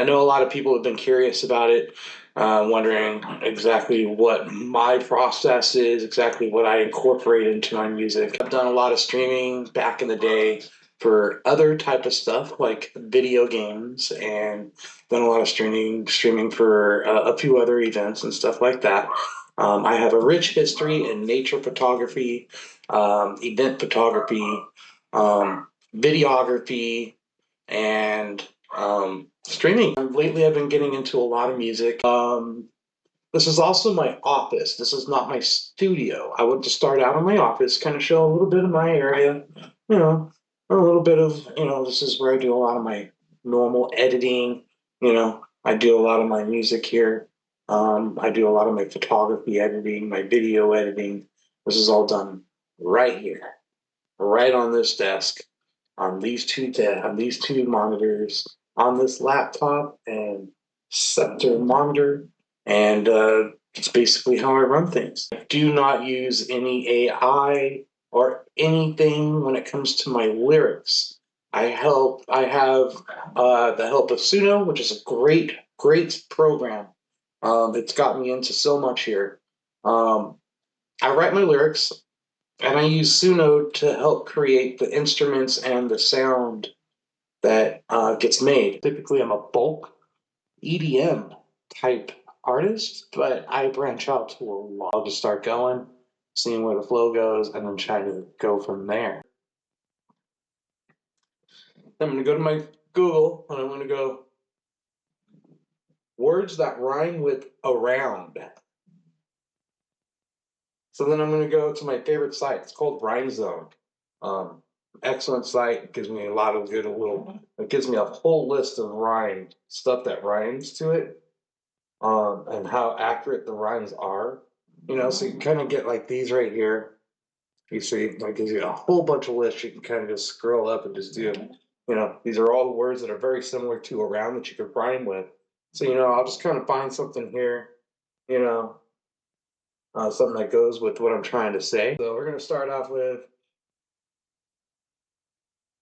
I know a lot of people have been curious about it, wondering exactly what my process is, exactly what I incorporate into my music. I've done a lot of streaming back in the day for other type of stuff like video games, and done a lot of streaming for a few other events and stuff like that. I have a rich history in nature photography, event photography, videography, and streaming. Lately, I've been getting into a lot of music. This is also my office. This is not my studio. I want to start out in my office, kind of show a little bit of my area, you know, a little bit of, this is where I do a lot of my normal editing. I do a lot of my music here. I do a lot of my photography editing, my video editing. This is all done right here, right on this desk, on these two monitors, on this laptop and Scepter monitor, and it's basically how I run things. I do not use any AI or anything when it comes to my lyrics. I have the help of Suno, which is a great program. It's got me into so much here. I write my lyrics, and I use Suno to help create the instruments and the sound that gets made. Typically, I'm a bulk EDM type artist, but I branch out to a lot. I'll just start going, seeing where the flow goes, and then trying to go from there. I'm going to go to my Google, and I'm going to go words that rhyme with around. So then I'm going to go to my favorite site. It's called Rhyme Zone. Excellent site. It gives me a lot of good it gives me a whole list of rhyme stuff that rhymes to it, and how accurate the rhymes are. So you kind of get like these right here. You see, it gives you a whole bunch of lists. You can kind of just scroll up and just do. These are all the words that are very similar to around that you could rhyme with. So I'll just kind of find something here. Something that goes with what I'm trying to say. So we're gonna start off with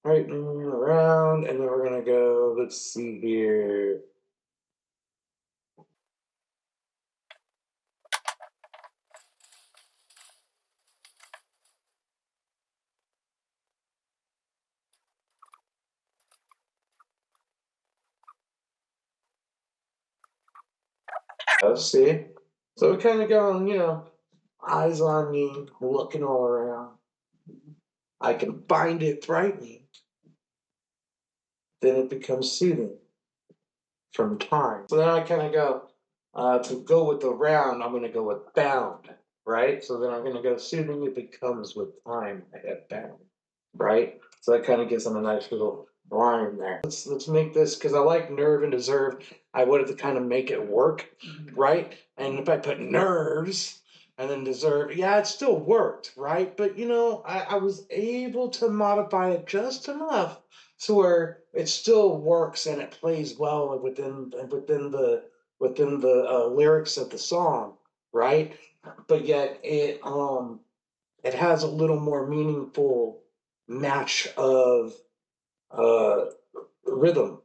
right around, and then we're gonna go. Let's see here. Let's see. So we're kind of going, eyes on me, looking all around. I can find it frightening. Then it becomes soothing from time. So then I kind of go, to go with the round, I'm going to go with bound, right? So then I'm going to go soothing, it becomes with time, I get bound, right? So that kind of gives them a nice little rhyme there. Let's make this, because I like nerve and deserve. I wanted to kind of make it work, right? And if I put nerves and then deserve, yeah, it still worked, right? But I was able to modify it just enough to where it still works and it plays well within the lyrics of the song, right? But yet it has a little more meaningful match of uh, rhythm,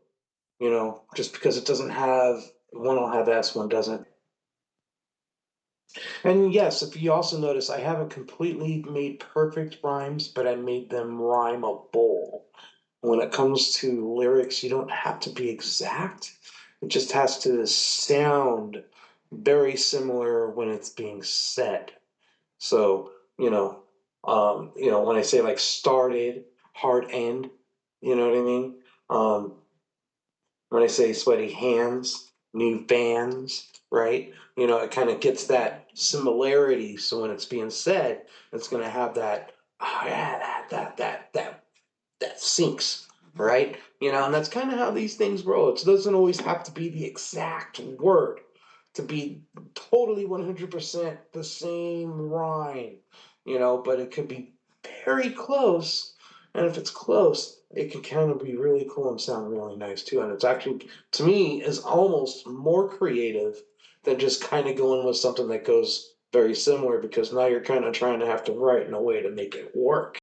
just because it doesn't have one will have S, one doesn't. And yes, if you also notice, I haven't completely made perfect rhymes, but I made them rhymeable. When it comes to lyrics, you don't have to be exact. It just has to sound very similar when it's being said. So, when I say like started, hard end, you know what I mean? When I say sweaty hands, new fans, right? It kind of gets that similarity. So when it's being said, it's going to have that, oh yeah, that sinks, right? And that's kind of how these things roll. It doesn't always have to be the exact word to be totally 100% the same rhyme, but it could be very close. And if it's close, it can kind of be really cool and sound really nice too. And it's actually, to me, is almost more creative than just kind of going with something that goes very similar, because now you're kind of trying to have to write in a way to make it work.